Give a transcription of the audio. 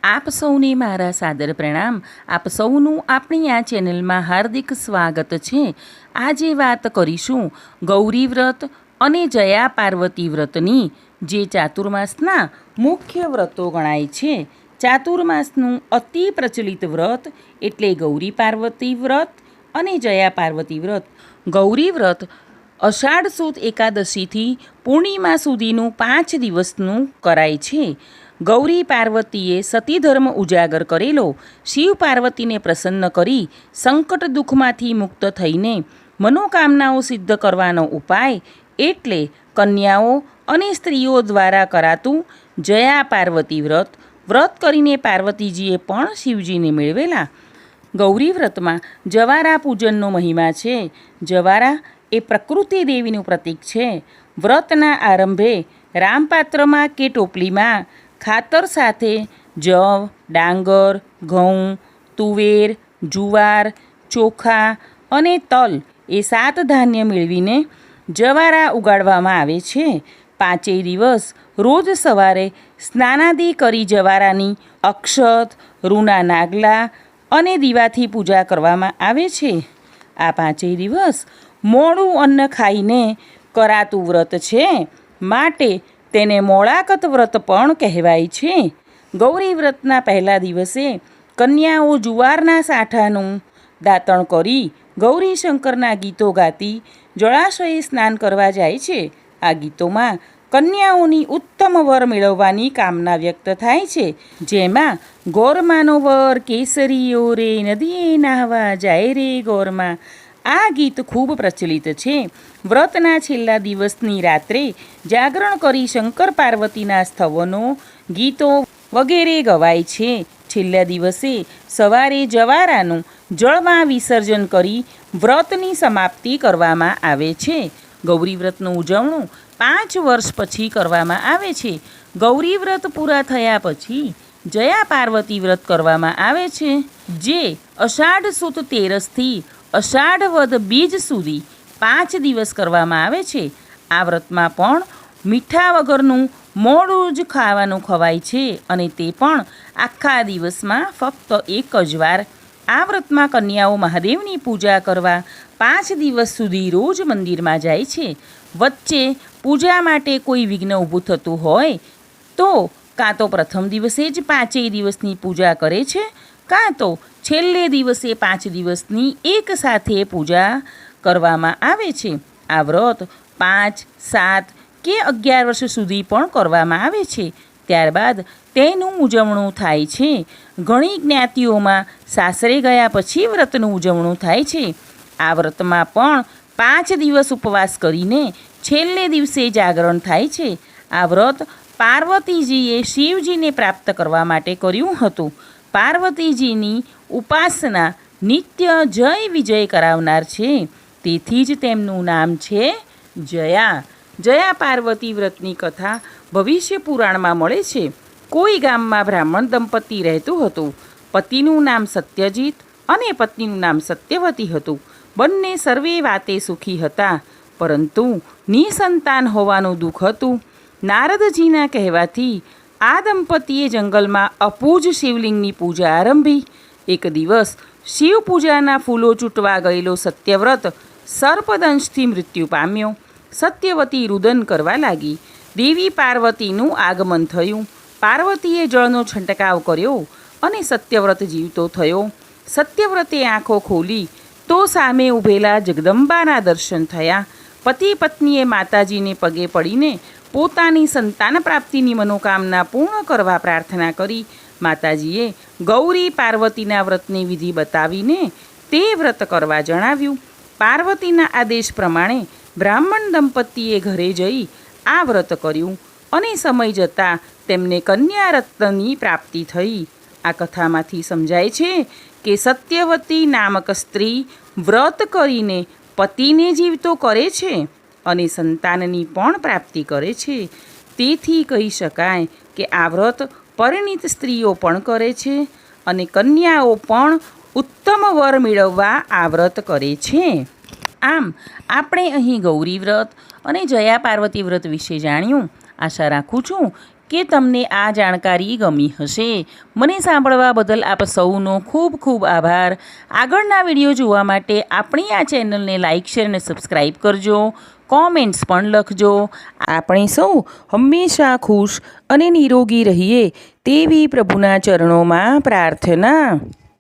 આપ સૌને મારા સાદર પ્રણામ. આપ સૌનું આપણી આ ચેનલમાં હાર્દિક સ્વાગત છે. આજે વાત કરીશું ગૌરી વ્રત અને જયા પાર્વતી વ્રતની, જે ચાતુર્માસના મુખ્ય વ્રતો ગણાય છે. ચાતુર્માસનું અતિ પ્રચલિત વ્રત એટલે ગૌરી પાર્વતી વ્રત અને જયા પાર્વતી વ્રત. ગૌરી વ્રત અષાઢ સુદ એકાદશીથી પૂર્ણિમા સુધીનું 5 દિવસનું કરાય છે. ગૌરી પાર્વતીએ સતી ધર્મ ઉજાગર કરેલો, શિવ પાર્વતીને પ્રસન્ન કરી સંકટ દુઃખમાંથી મુક્ત થઈને મનોકામનાઓ સિદ્ધ કરવાનો ઉપાય એટલે કન્યાઓ અને સ્ત્રીઓ દ્વારા કરાતું જયા પાર્વતી વ્રત. વ્રત કરીને પાર્વતીજીએ પણ શિવજીને મેળવેલા. ગૌરી વ્રતમાં જવારા પૂજનનો મહિમા છે. જવારા એ પ્રકૃતિ દેવીનું પ્રતીક છે. વ્રતના આરંભે રામપાત્રમાં કે ટોપલીમાં ખાતર સાથે જવ, ડાંગર, ઘઉં, તુવેર, જુવાર, ચોખા અને તલ એ 7 ધાન્ય મેળવીને જવારા ઉગાડવામાં આવે છે. 5 દિવસ રોજ સવારે સ્નાનાદિ કરી જવારાની અક્ષત, રૂના નાગલા અને દીવાથી પૂજા કરવામાં આવે છે. આ 5 દિવસ મોડું અન્ન ખાઈને કરાતું વ્રત છે, માટે તેને મોળાકત વ્રત પણ કહેવાય છે. ગૌરી વ્રતના પહેલા દિવસે કન્યાઓ જુવારના સાઠાનું દાંતણ કરી ગૌરી શંકરના ગીતો ગાતી જળાશયે સ્નાન કરવા જાય છે. આ ગીતોમાં કન્યાઓની ઉત્તમ વર મેળવવાની કામના વ્યક્ત થાય છે. જેમાં ગોરમાનો વર કેસરીયો રે, નદીએ નાહવા જાય રે ગોરમાં. આ ગીત ખૂબ પ્રચલિત છે. વ્રતના છેલ્લા દિવસની રાત્રે જાગરણ કરી શંકર પાર્વતીના સ્તવનો, ગીતો વગેરે ગવાય છે. છેલ્લા દિવસે સવારે જવારાનું જળમાં વિસર્જન કરી વ્રતની સમાપ્તિ કરવામાં આવે છે. ગૌરી વ્રતનું ઉજવણું 5 વર્ષ પછી કરવામાં આવે છે. ગૌરી વ્રત પૂરા થયા પછી જયા પાર્વતી વ્રત કરવામાં આવે છે, જે અષાઢ સુદ 13થી અષાઢ વદ બીજ સુધી 5 દિવસ કરવામાં આવે છે. આ વ્રતમાં પણ મીઠા વગરનું મોડું જ ખાવાનું ખવાય છે, અને તે પણ આખા દિવસમાં ફક્ત 1 જ વાર. આ વ્રતમાં કન્યાઓ મહાદેવની પૂજા કરવા 5 દિવસ સુધી રોજ મંદિરમાં જાય છે. વચ્ચે પૂજા માટે કોઈ વિઘ્ન ઊભું થતું હોય તો કાં તો પ્રથમ દિવસે જ 5 દિવસની પૂજા કરે છે, કાં તો છેલ્લે દિવસે 5 દિવસની એક સાથે પૂજા કરવામાં આવે છે. આ વ્રત 5, 7 કે 11 વર્ષ સુધી પણ કરવામાં આવે છે. ત્યારબાદ તેનું ઉજવણું થાય છે. ઘણી જ્ઞાતિઓમાં સાસરે ગયા પછી વ્રતનું ઉજવણું થાય છે. આ વ્રતમાં પણ 5 દિવસ ઉપવાસ કરીને છેલ્લે દિવસે જાગરણ થાય છે. આ વ્રત પાર્વતીજીએ શિવજીને પ્રાપ્ત કરવા માટે કર્યું હતું. પાર્વતીજીની ઉપાસના નિત્ય જય વિજય કરાવનાર છે. તેથી જ તેમનું નામ છે જયા. જયા પાર્વતી વ્રતની કથા ભવિષ્ય પુરાણમાં મળે છે. કોઈ ગામમાં બ્રાહ્મણ દંપતી રહેતું હતું. પતિનું નામ સત્યજીત અને પત્નીનું નામ સત્યવતી હતું. બંને સર્વે વાતે સુખી હતા, પરંતુ નિસંતાન હોવાનું દુઃખ હતું. નારદજીના કહેવાથી આ દંપતીએ જંગલમાં અપૂજ શિવલિંગની પૂજા આરંભી. એક દિવસ શિવ પૂજાના ફૂલો ચૂંટવા ગયેલો સત્યવ્રત સર્પદંશથી મૃત્યુ પામ્યો. સત્યવતી રુદન કરવા લાગી. દેવી પાર્વતીનું આગમન થયું. પાર્વતીએ જળનો છંટકાવ કર્યો અને સત્યવ્રત જીવતો થયો. સત્યવ્રતે આંખો ખોલી તો સામે ઊભેલા જગદંબાના દર્શન થયા. પતિ પત્નીએ માતાજીને પગે પડીને પોતાની સંતાન પ્રાપ્તિની મનોકામના પૂર્ણ કરવા પ્રાર્થના કરી. માતાજીએ ગૌરી પાર્વતીના વ્રતની વિધિ બતાવીને તે વ્રત કરવા જણાવ્યું. પાર્વતીના આદેશ પ્રમાણે બ્રાહ્મણ દંપતીએ ઘરે જઈ આ વ્રત કર્યું, અને સમય જતાં તેમને કન્યા રત્નની પ્રાપ્તિ થઈ. આ કથામાંથી સમજાય છે કે સત્યવતી નામક સ્ત્રી વ્રત કરીને પતિને જીવતો કરે છે અને સંતાનની પણ પ્રાપ્તિ કરે છે. તેથી કહી શકાય કે આ વ્રત પરિણીત સ્ત્રીઓ પણ કરે છે, અને કન્યાઓ પણ ઉત્તમ વર મેળવવા આ વ્રત કરે છે. આમ આપણે અહીં ગૌરી વ્રત અને જયા પાર્વતી વ્રત વિશે જાણ્યું. આશા રાખું છું કે તમને આ જાણકારી ગમી હશે. મને સાંભળવા બદલ આપ સૌનો ખૂબ ખૂબ આભાર. આગળના વિડીયો જોવા માટે આપણી આ ચેનલને લાઇક, શેર અને સબસ્ક્રાઈબ કરજો. કોમેન્ટ્સ પણ લખજો. આપણે સૌ હંમેશા ખુશ અને નિરોગી રહીએ તેવી પ્રભુના ચરણોમાં પ્રાર્થના.